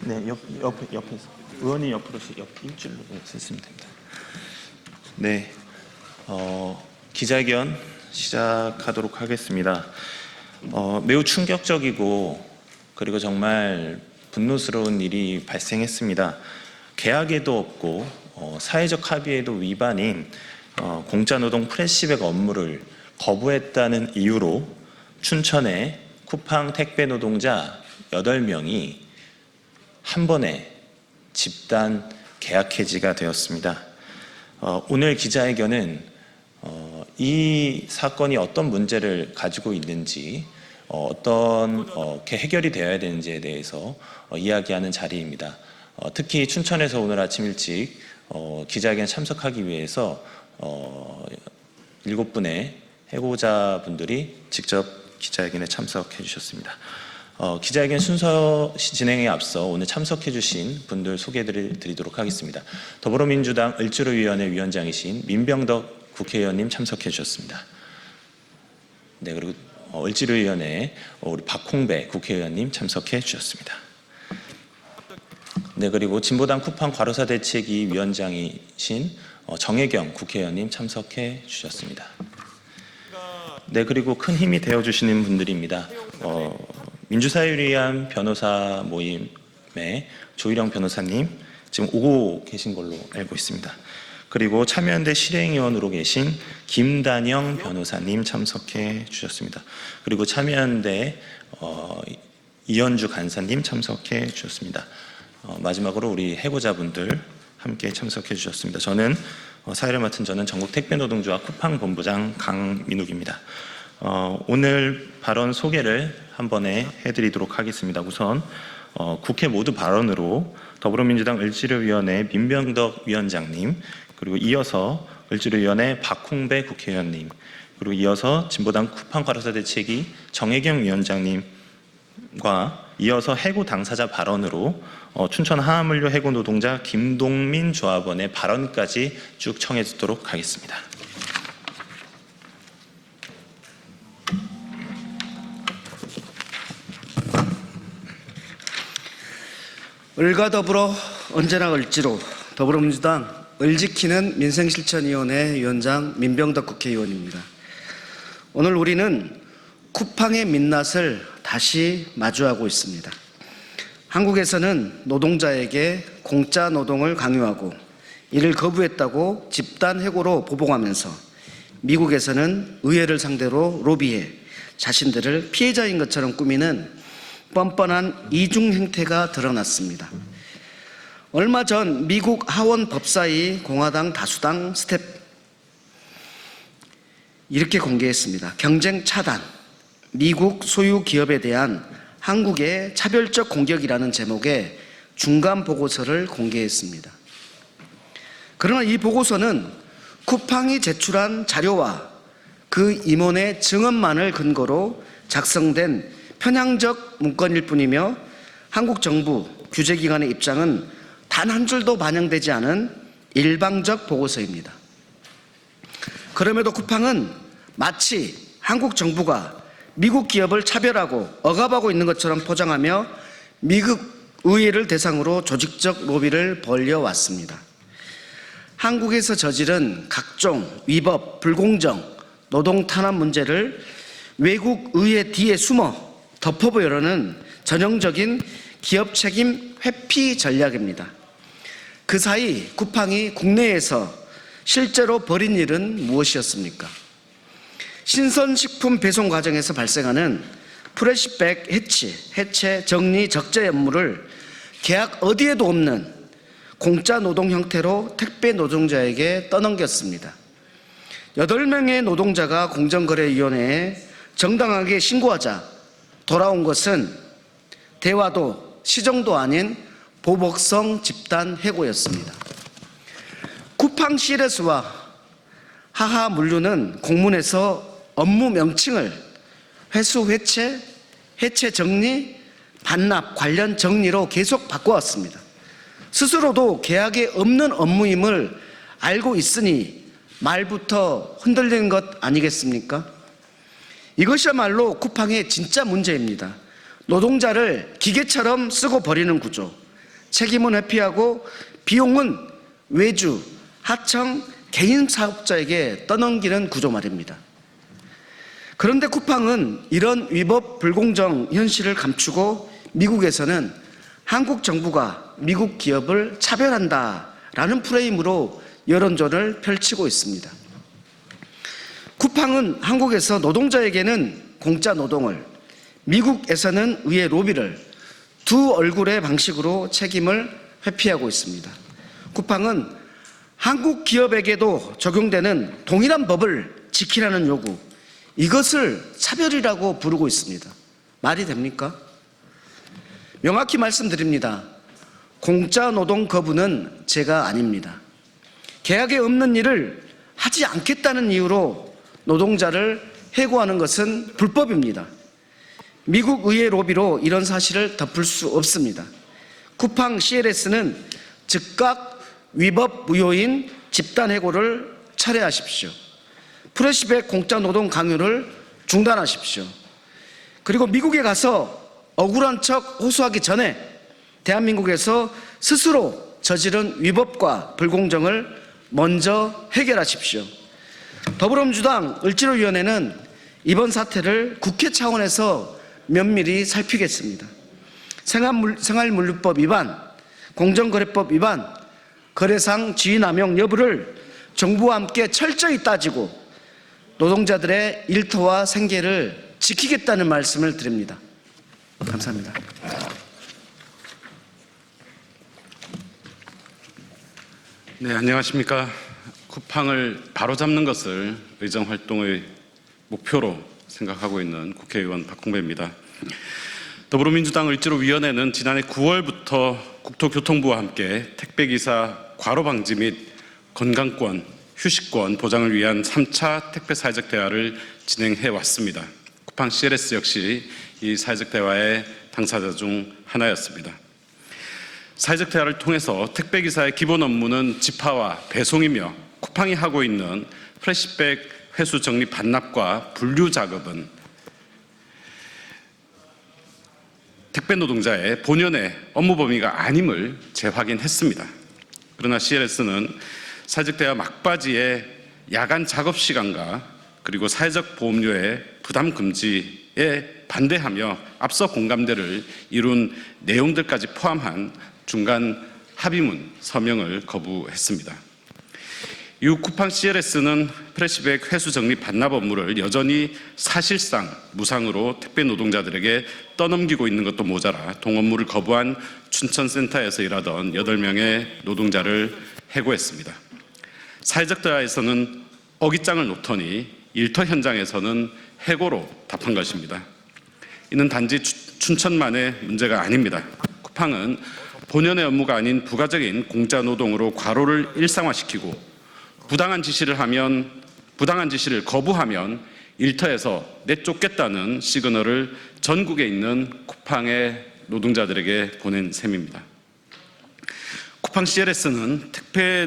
네, 옆에서 의원이 옆으로 옆 일줄로 쓰시면 됩니다. 네, 기자회견 시작하도록 하겠습니다. 매우 충격적이고 그리고 정말 분노스러운 일이 발생했습니다. 계약에도 없고 사회적 합의에도 위반인 공짜노동 프레시백 업무를 거부했다는 이유로 춘천의 쿠팡 택배 노동자 8명이 한 번에 집단 계약 해지가 되었습니다. 오늘 기자회견은 이 사건이 어떤 문제를 가지고 있는지 어떻게 해결이 되어야 되는지에 대해서 이야기하는 자리입니다. 특히 춘천에서 오늘 아침 일찍 기자회견에 참석하기 위해서 7분의 해고자분들이 직접 기자회견에 참석해 주셨습니다. 기자회견 순서 진행에 앞서 오늘 참석해 주신 분들 소개해 드리도록 하겠습니다. 더불어민주당 을지로위원회 위원장이신 민병덕 국회의원님 참석해 주셨습니다. 네, 그리고 을지로위원회 우리 박홍배 국회의원님 참석해 주셨습니다. 네, 그리고 진보당 쿠팡 과로사 대책위 위원장이신 정혜경 국회의원님 참석해 주셨습니다. 네, 그리고 큰 힘이 되어 주시는 분들입니다. 민주사회를 위한 변호사 모임의 조희령 변호사님 지금 오고 계신 걸로 알고 있습니다. 그리고 참여연대 실행위원으로 계신 김단영 변호사님 참석해 주셨습니다. 그리고 참여연대 이현주 간사님 참석해 주셨습니다. 마지막으로 우리 해고자분들 함께 참석해 주셨습니다. 저는 사회를 맡은 저는 전국 택배노동조합 쿠팡 본부장 강민욱입니다. 오늘 발언 소개를 한 번에 해드리도록 하겠습니다. 우선 국회 모두 발언으로 더불어민주당 을지로위원회 민병덕 위원장님, 그리고 이어서 을지로위원회 박홍배 국회의원님, 그리고 이어서 진보당 쿠팡 과로사 대책위 정혜경 위원장님과 이어서 해고 당사자 발언으로 춘천 화합물류 해고 노동자 김동민 조합원의 발언까지 쭉 청해 듣도록 하겠습니다. 을과 더불어 언제나 을지로 더불어민주당 을지키는 민생실천위원회 위원장 민병덕 국회의원입니다. 오늘 우리는 쿠팡의 민낯을 다시 마주하고 있습니다. 한국에서는 노동자에게 공짜 노동을 강요하고 이를 거부했다고 집단 해고로 보복하면서 미국에서는 의회를 상대로 로비해 자신들을 피해자인 것처럼 꾸미는 뻔뻔한 이중 행태가 드러났습니다. 얼마 전 미국 하원 법사위 공화당 다수당 스텝 이렇게 공개했습니다. 경쟁 차단, 미국 소유 기업에 대한 한국의 차별적 공격이라는 제목의 중간 보고서를 공개했습니다. 그러나 이 보고서는 쿠팡이 제출한 자료와 그 임원의 증언만을 근거로 작성된 편향적 문건일 뿐이며 한국 정부 규제기관의 입장은 단 한 줄도 반영되지 않은 일방적 보고서입니다. 그럼에도 쿠팡은 마치 한국 정부가 미국 기업을 차별하고 억압하고 있는 것처럼 포장하며 미국 의회를 대상으로 조직적 로비를 벌여왔습니다. 한국에서 저지른 각종 위법, 불공정, 노동 탄압 문제를 외국 의회 뒤에 숨어 덮어보려는 전형적인 기업 책임 회피 전략입니다. 그 사이 쿠팡이 국내에서 실제로 벌인 일은 무엇이었습니까? 신선식품 배송 과정에서 발생하는 프레시백 해체, 정리, 적재 업무를 계약 어디에도 없는 공짜 노동 형태로 택배 노동자에게 떠넘겼습니다. 8명의 노동자가 공정거래위원회에 정당하게 신고하자 돌아온 것은 대화도 시정도 아닌 보복성 집단 해고였습니다. 쿠팡 CLS와 하하물류는 공문에서 업무 명칭을 회수 해체, 해체 정리, 반납 관련 정리로 계속 바꿔왔습니다. 스스로도 계약에 없는 업무임을 알고 있으니 말부터 흔들리는 것 아니겠습니까? 이것이야말로 쿠팡의 진짜 문제입니다. 노동자를 기계처럼 쓰고 버리는 구조, 책임은 회피하고 비용은 외주, 하청, 개인 사업자에게 떠넘기는 구조 말입니다. 그런데 쿠팡은 이런 위법 불공정 현실을 감추고 미국에서는 한국 정부가 미국 기업을 차별한다라는 프레임으로 여론전을 펼치고 있습니다. 쿠팡은 한국에서 노동자에게는 공짜 노동을, 미국에서는 의회 로비를 두 얼굴의 방식으로 책임을 회피하고 있습니다. 쿠팡은 한국 기업에게도 적용되는 동일한 법을 지키라는 요구, 이것을 차별이라고 부르고 있습니다. 말이 됩니까? 명확히 말씀드립니다. 공짜 노동 거부는 제가 아닙니다. 계약에 없는 일을 하지 않겠다는 이유로 노동자를 해고하는 것은 불법입니다. 미국 의회 로비로 이런 사실을 덮을 수 없습니다. 쿠팡 CLS는 즉각 위법 무효인 집단 해고를 철회하십시오. 프레시백 공짜 노동 강요를 중단하십시오. 그리고 미국에 가서 억울한 척 호소하기 전에 대한민국에서 스스로 저지른 위법과 불공정을 먼저 해결하십시오. 더불어민주당 을지로위원회는 이번 사태를 국회 차원에서 면밀히 살피겠습니다. 생활물류법 위반, 공정거래법 위반, 거래상 지위남용 여부를 정부와 함께 철저히 따지고 노동자들의 일터와 생계를 지키겠다는 말씀을 드립니다. 감사합니다. 네, 안녕하십니까. 쿠팡을 바로잡는 것을 의정활동의 목표로 생각하고 있는 국회의원 박홍배입니다. 더불어민주당 을지로위원회는 지난해 9월부터 국토교통부와 함께 택배기사 과로 방지 및 건강권, 휴식권 보장을 위한 3차 택배 사회적 대화를 진행해 왔습니다. 쿠팡 CLS 역시 이 사회적 대화의 당사자 중 하나였습니다. 사회적 대화를 통해서 택배기사의 기본 업무는 집하와 배송이며 쿠팡이 하고 있는 프레시백 회수 정리 반납과 분류 작업은 택배 노동자의 본연의 업무 범위가 아님을 재확인했습니다. 그러나 CLS는 사회적 대화 막바지에 야간 작업 시간과 그리고 사회적 보험료의 부담 금지에 반대하며 앞서 공감대를 이룬 내용들까지 포함한 중간 합의문 서명을 거부했습니다. 이후 쿠팡 CLS는 프레시백 회수 정리 반납 업무를 여전히 사실상 무상으로 택배 노동자들에게 떠넘기고 있는 것도 모자라 동업무를 거부한 춘천센터에서 일하던 8명의 노동자를 해고했습니다. 사회적 대화에서는 어깃장을 놓더니 일터 현장에서는 해고로 답한 것입니다. 이는 단지 춘천만의 문제가 아닙니다. 쿠팡은 본연의 업무가 아닌 부가적인 공짜 노동으로 과로를 일상화시키고 부당한 지시를 거부하면 일터에서 내쫓겠다는 시그널을 전국에 있는 쿠팡의 노동자들에게 보낸 셈입니다. 쿠팡 CLS는 택배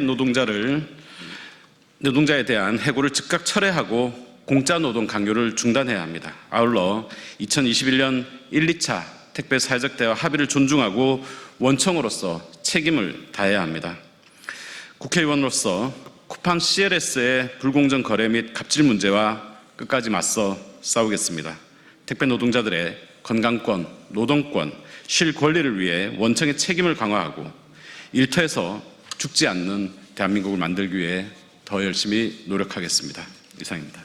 노동자에 대한 해고를 즉각 철회하고 공짜 노동 강요를 중단해야 합니다. 아울러 2021년 1, 2차 택배 사회적 대화 합의를 존중하고 원청으로서 책임을 다해야 합니다. 국회의원으로서 쿠팡 CLS의 불공정 거래 및 갑질 문제와 끝까지 맞서 싸우겠습니다. 택배 노동자들의 건강권, 노동권, 쉴 권리를 위해 원청의 책임을 강화하고 일터에서 죽지 않는 대한민국을 만들기 위해 더 열심히 노력하겠습니다. 이상입니다.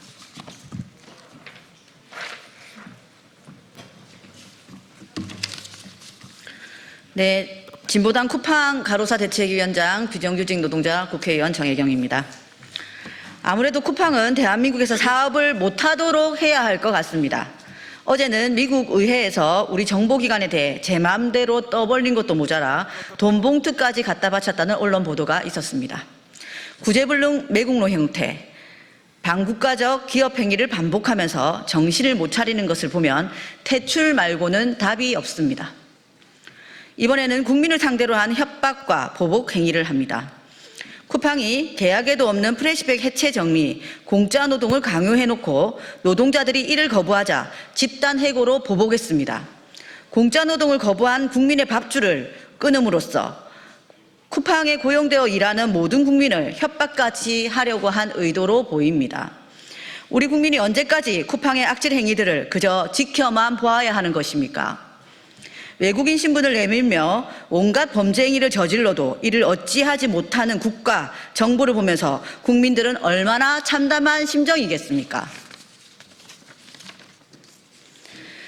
네, 진보당 쿠팡 가로사 대책위원장 비정규직 노동자 국회의원 정혜경입니다. 아무래도 쿠팡은 대한민국에서 사업을 못하도록 해야 할 것 같습니다. 어제는 미국 의회에서 우리 정보기관에 대해 제 마음대로 떠벌린 것도 모자라 돈 봉투까지 갖다 바쳤다는 언론 보도가 있었습니다. 구제불능 매국노 형태, 반국가적 기업 행위를 반복하면서 정신을 못 차리는 것을 보면 퇴출 말고는 답이 없습니다. 이번에는 국민을 상대로 한 협박과 보복 행위를 합니다. 쿠팡이 계약에도 없는 프레시백 해체 정리, 공짜 노동을 강요해놓고 노동자들이 이를 거부하자 집단 해고로 보복했습니다. 공짜 노동을 거부한 국민의 밥줄을 끊음으로써 쿠팡에 고용되어 일하는 모든 국민을 협박까지 하려고 한 의도로 보입니다. 우리 국민이 언제까지 쿠팡의 악질 행위들을 그저 지켜만 보아야 하는 것입니까? 외국인 신분을 내밀며 온갖 범죄 행위를 저질러도 이를 어찌하지 못하는 국가, 정부를 보면서 국민들은 얼마나 참담한 심정이겠습니까?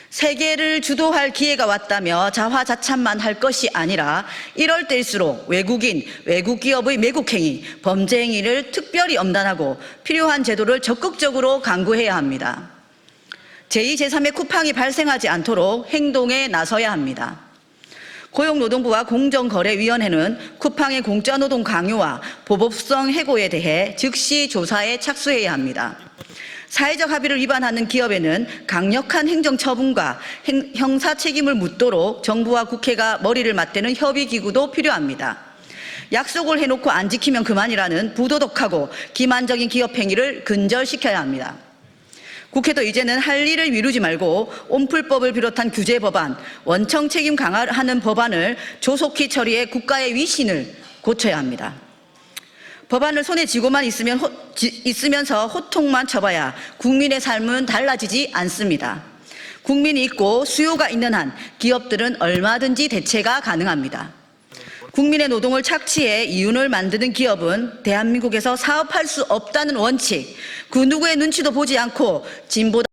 세계를 주도할 기회가 왔다며 자화자찬만 할 것이 아니라 이럴 때일수록 외국인, 외국 기업의 매국행위, 범죄 행위를 특별히 엄단하고 필요한 제도를 적극적으로 강구해야 합니다. 제2, 제3의 쿠팡이 발생하지 않도록 행동에 나서야 합니다. 고용노동부와 공정거래위원회는 쿠팡의 공짜노동 강요와 보복성 해고에 대해 즉시 조사에 착수해야 합니다. 사회적 합의를 위반하는 기업에는 강력한 행정처분과 형사 책임을 묻도록 정부와 국회가 머리를 맞대는 협의기구도 필요합니다. 약속을 해놓고 안 지키면 그만이라는 부도덕하고 기만적인 기업 행위를 근절시켜야 합니다. 국회도 이제는 할 일을 미루지 말고 온풀법을 비롯한 규제 법안, 원청 책임 강화하는 법안을 조속히 처리해 국가의 위신을 고쳐야 합니다. 법안을 손에 쥐고만 있으면서 호통만 쳐봐야 국민의 삶은 달라지지 않습니다. 국민이 있고 수요가 있는 한 기업들은 얼마든지 대체가 가능합니다. 국민의 노동을 착취해 이윤을 만드는 기업은 대한민국에서 사업할 수 없다는 원칙, 그 누구의 눈치도 보지 않고 진보당